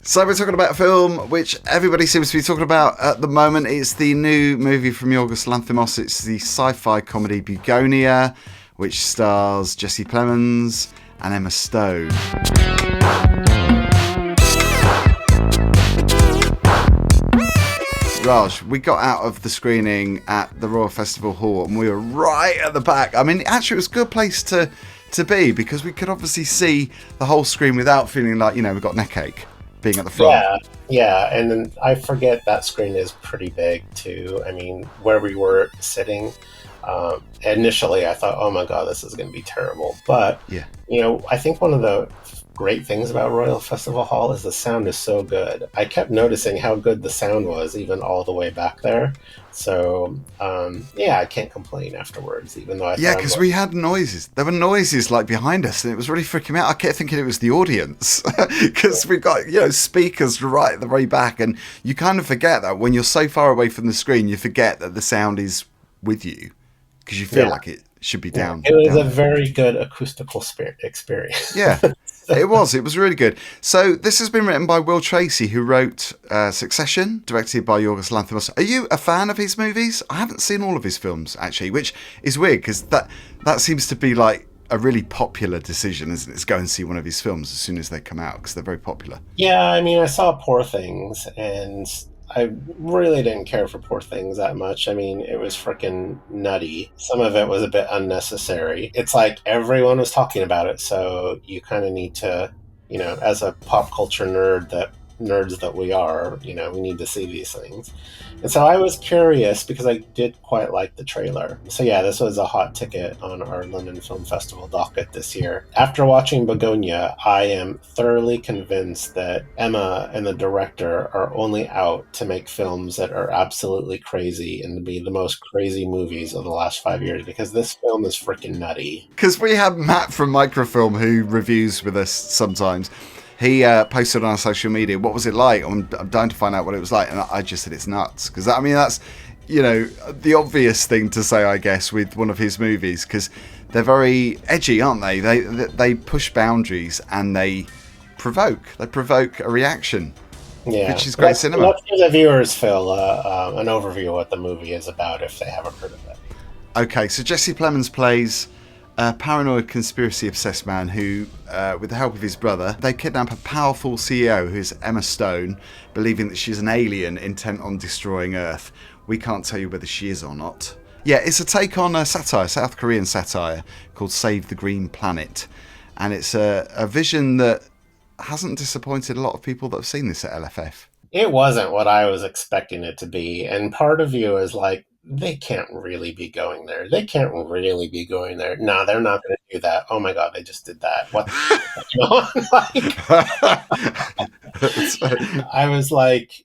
So we're talking about a film which everybody seems to be talking about at the moment. It's the new movie from Yorgos Lanthimos. It's the sci-fi comedy Bugonia, which stars Jesse Plemons and Emma Stone. Raj, we got out of the screening at the Royal Festival Hall and we were right at the back. I mean, actually, it was a good place to be because we could obviously see the whole screen without feeling like, we've got neck ache being at the front. Yeah, and then I forget that screen is pretty big too. I mean, where we were sitting, initially I thought, oh my God, this is going to be terrible. But, I think one of the great things about Royal Festival Hall is the sound is so good. I kept noticing how good the sound was even all the way back there. So, I can't complain afterwards, even though because we had noises. There were noises like behind us, and it was really freaking me out. I kept thinking it was the audience because we've got speakers right at the very back, and you kind of forget that when you're so far away from the screen, you forget that the sound is with you because you feel like it should be down. It was a very good acoustical experience. Yeah. It was really good. So this has been written by Will Tracy, who wrote Succession, directed by Yorgos Lanthimos. Are you a fan of his movies? I haven't seen all of his films, actually, which is weird because that seems to be like a really popular decision, isn't it? To go and see one of his films as soon as they come out because they're very popular. Yeah, I mean, I saw Poor Things and I really didn't care for Poor Things that much. I mean, it was freaking nutty. Some of it was a bit unnecessary. It's like everyone was talking about it, so you kind of need to, as a pop culture nerds that we are, we need to see these things. And so I was curious because I did quite like the trailer. So this was a hot ticket on our London Film Festival docket this year. After watching Bugonia, I am thoroughly convinced that Emma and the director are only out to make films that are absolutely crazy and to be the most crazy movies of the last 5 years because this film is freaking nutty. Because we have Matt from Microfilm who reviews with us sometimes. He posted on our social media, what was it like? I'm dying to find out what it was like. And I just said it's nuts. Because, that's, the obvious thing to say, I guess, with one of his movies. Because they're very edgy, aren't they? They push boundaries and they provoke. They provoke a reaction, which is great cinema. Let's give the viewers, Phil, an overview of what the movie is about if they haven't heard of it. Okay, so Jesse Plemons plays a paranoid conspiracy-obsessed man who, with the help of his brother, they kidnap a powerful CEO who's Emma Stone, believing that she's an alien intent on destroying Earth. We can't tell you whether she is or not. Yeah, it's a take on a satire, South Korean satire, called Save the Green Planet. And it's a vision that hasn't disappointed a lot of people that have seen this at LFF. It wasn't what I was expecting it to be. And part of you is like, they can't really be going there. They can't really be going there. No, they're not going to do that. Oh my God, they just did that. What? I was like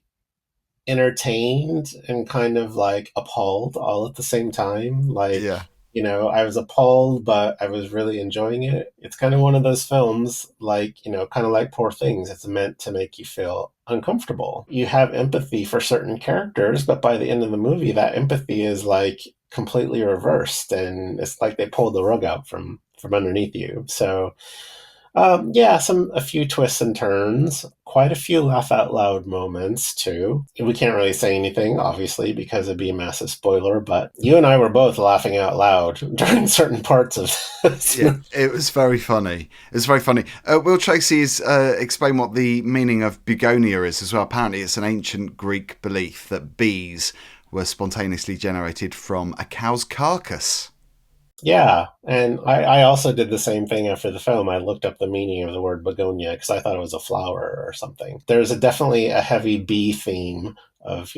entertained and kind of like appalled all at the same time. I was appalled, but I was really enjoying it. It's kind of one of those films, like, kind of like Poor Things. It's meant to make you feel uncomfortable. You have empathy for certain characters, but by the end of the movie, that empathy is like completely reversed, and it's like they pulled the rug out from underneath you. So, a few twists and turns, quite a few laugh out loud moments too. We can't really say anything, obviously, because it'd be a massive spoiler, but you and I were both laughing out loud during certain parts of this. Yeah, it was very funny. Will Tracy's explain what the meaning of Bugonia is as well. Apparently it's an ancient Greek belief that bees were spontaneously generated from a cow's carcass. Yeah, and I also did the same thing after the film. I looked up the meaning of the word begonia because I thought it was a flower or something. There's definitely a heavy bee theme of,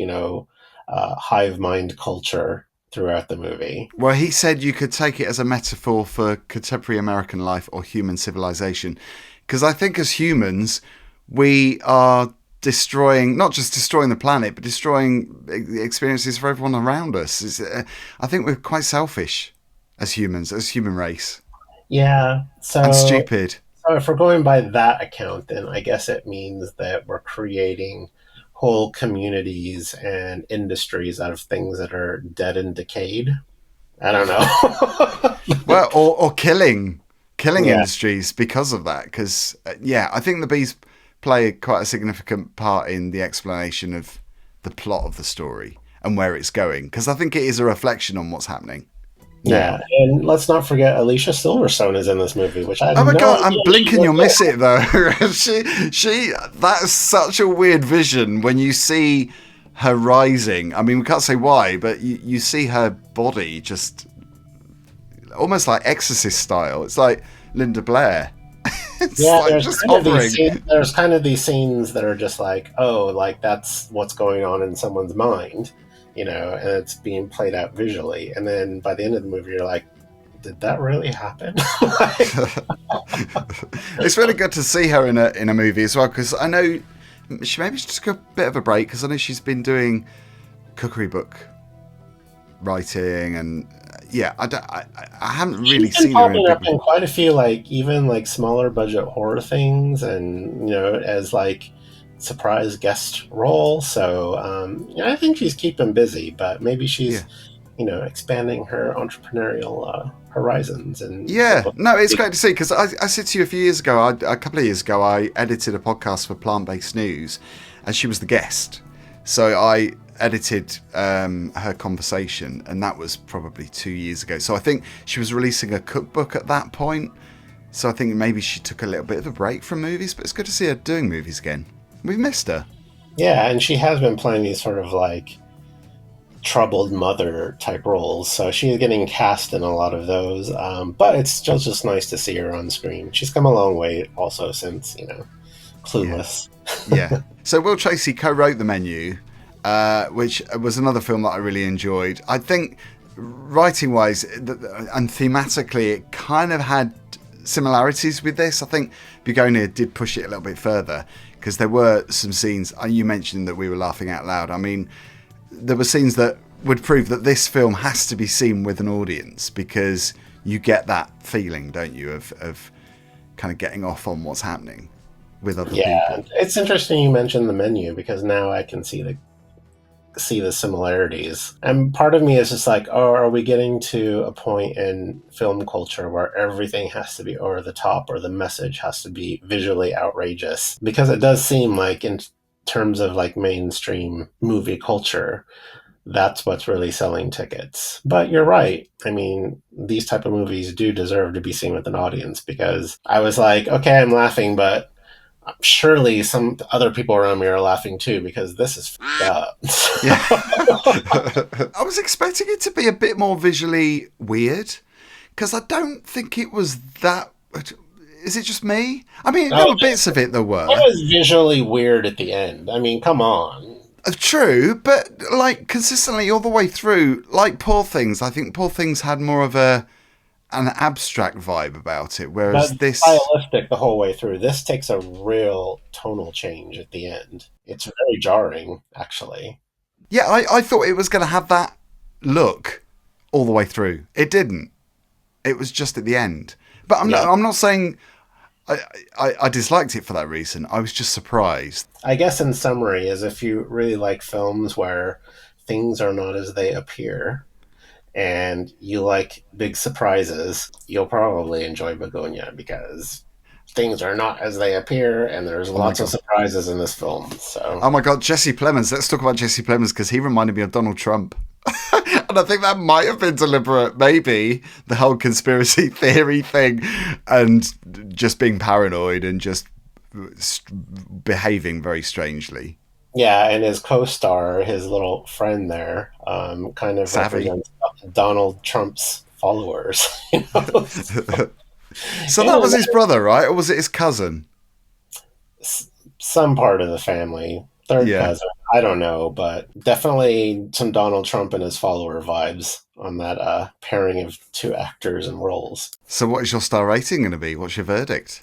hive mind culture throughout the movie. Well, he said you could take it as a metaphor for contemporary American life or human civilization. Because I think as humans, we are not just destroying the planet, but destroying experiences for everyone around us. I think we're quite selfish as humans, as human race. Yeah. And stupid. So if we're going by that account, then I guess it means that we're creating whole communities and industries out of things that are dead and decayed. I don't know. Well, or killing industries because of that. Because, I think the bees play quite a significant part in the explanation of the plot of the story and where it's going, because I think it is a reflection on what's happening. Yeah, and let's not forget Alicia Silverstone is in this movie, which I had oh my no god, idea I'm blinking, you'll there. miss it though. she that's such a weird vision when you see her rising. I mean, we can't say why, but you see her body just almost like Exorcist style. It's like Linda Blair. It's like just hovering. There's kind of these scenes that are just like, oh, like that's what's going on in someone's mind, and it's being played out visually. And then by the end of the movie, you're like, did that really happen? It's really good to see her in a movie as well, because I know she just took a bit of a break, because I know she's been doing cookery book writing, and I haven't really seen her in quite a few even smaller budget horror things, and as surprise guest role. So I think she's keeping busy, but maybe she's expanding her entrepreneurial horizons. And no, it's great to see, because I said to you a couple of years ago, I edited a podcast for Plant-Based News, and she was the guest. So I edited her conversation, and that was probably 2 years ago. So I think she was releasing a cookbook at that point. So I think maybe she took a little bit of a break from movies, but it's good to see her doing movies again. We've missed her. Yeah, and she has been playing these sort of troubled mother type roles, so she's getting cast in a lot of those, but it's still just nice to see her on screen. She's come a long way also since Clueless. Yeah. So Will Tracy co-wrote The Menu, which was another film that I really enjoyed. I think writing wise and thematically it kind of had similarities with this. I think Bugonia did push it a little bit further, because there were some scenes, you mentioned that we were laughing out loud. I mean, there were scenes that would prove that this film has to be seen with an audience, because you get that feeling, don't you, of kind of getting off on what's happening with other people. Yeah, it's interesting you mentioned The Menu, because now I can see the similarities. And part of me is just like, oh, are we getting to a point in film culture where everything has to be over the top, or the message has to be visually outrageous? Because it does seem like in terms of mainstream movie culture, that's what's really selling tickets. But you're right. I mean, these type of movies do deserve to be seen with an audience, because I was like, okay, I'm laughing, but surely some other people around me are laughing too, because this is f***ed up. Yeah. I was expecting it to be a bit more visually weird, because I don't think it was that. Is it just me? I mean, there were bits of it that were. It was visually weird at the end. I mean, come on. True, but consistently all the way through, Poor Things, I think Poor Things had more of an abstract vibe about it, whereas this stylistic the whole way through. This takes a real tonal change at the end. It's very jarring, actually. Yeah, I thought it was going to have that look all the way through. It didn't. It was just at the end. But I'm not saying I disliked it for that reason. I was just surprised. I guess in summary is, if you really like films where things are not as they appear, and you like big surprises, you'll probably enjoy Bugonia, because things are not as they appear, and there's lots of surprises in this film. So, oh my god, Jesse Plemons. Let's talk about Jesse Plemons, because he reminded me of Donald Trump. And I think that might have been deliberate, maybe, the whole conspiracy theory thing, and just being paranoid and just behaving very strangely. Yeah, and his co-star, his little friend there, kind of represents Donald Trump's followers. So that was his brother, right? Or was it his cousin? Some part of the family. Third cousin. I don't know, but definitely some Donald Trump and his follower vibes on that pairing of two actors and roles. So what is your star rating going to be? What's your verdict?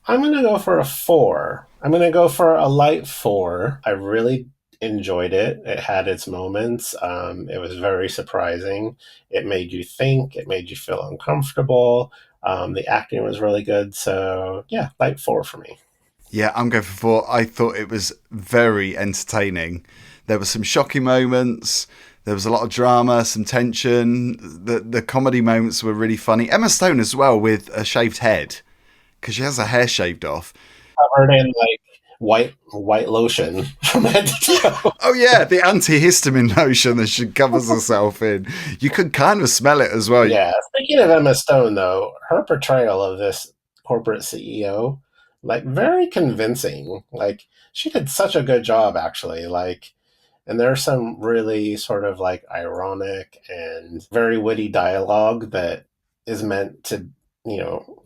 I'm going to go for a 4. I'm going to go for a light 4. I really enjoyed it. It had its moments. It was very surprising. It made you think. It made you feel uncomfortable. The acting was really good. So, yeah, light 4 for me. Yeah, I'm going for 4. I thought it was very entertaining. There were some shocking moments. There was a lot of drama, some tension. The comedy moments were really funny. Emma Stone as well, with a shaved head, because she has her hair shaved off. Covered in white lotion from head to toe. Oh yeah, the antihistamine lotion that she covers herself in. You could kind of smell it as well. Yeah. Speaking of Emma Stone, though, her portrayal of this corporate CEO, like, very convincing. Like, she did such a good job, actually. Like, and there's some really sort of like ironic and very witty dialogue that is meant to,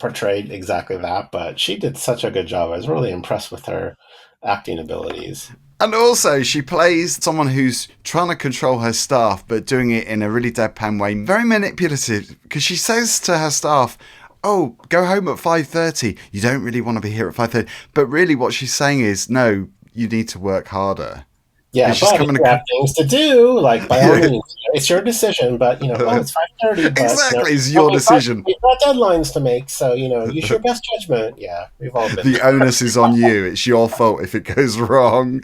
portray exactly that. But she did such a good job. I was really impressed with her acting abilities. And also, she plays someone who's trying to control her staff, but doing it in a really deadpan way. Very manipulative, because she says to her staff, "Oh, go home at 5:30. You don't really want to be here at 5:30." But really what she's saying is, no, you need to work harder. Yeah, She's but if you have things to do, like, by all means, it's your decision. But it's 5:30. But exactly, it's your decision. We've got deadlines to make, so use your best judgment. Yeah, we've all been. The onus is on you. It's your fault if it goes wrong.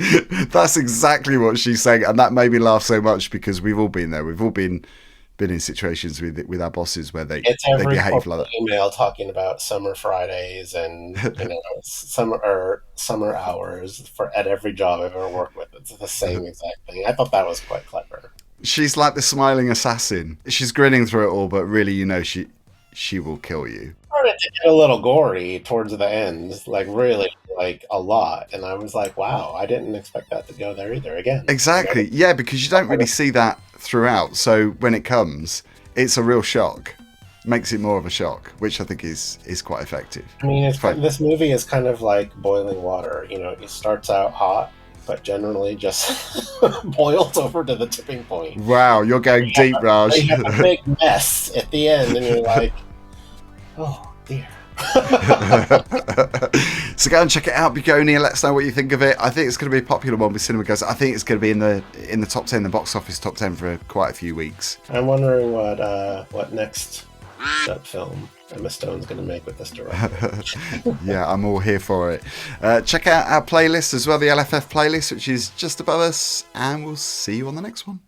That's exactly what she's saying, and that made me laugh so much because we've all been there. We've all been in situations with our bosses where they behave like that. Email talking about summer Fridays and summer hours at every job I've ever worked with. It's the same exact thing. I thought that was quite clever. She's like the smiling assassin. She's grinning through it all, but really, she will kill you. Started to get a little gory towards the end, like really, like a lot, and I was like, wow, I didn't expect that to go there either. Again, exactly, yeah, because you don't really see that throughout. So when it comes, it's a real shock. Makes it more of a shock, which I think is quite effective. I mean, this movie is kind of like boiling water. It starts out hot, but generally just boils over to the tipping point. Wow, you're going deep, Raj. You have a big mess at the end, and you're like, oh dear. So go and check it out, Bugonia. Let us know what you think of it. I think it's going to be a popular one with cinema goers. I think it's going to be in the top 10, the box office top 10 for quite a few weeks. I'm wondering what next film Emma Stone's going to make with this director. Yeah, I'm all here for it. Check out our playlist as well, the LFF playlist, which is just above us, and we'll see you on the next one.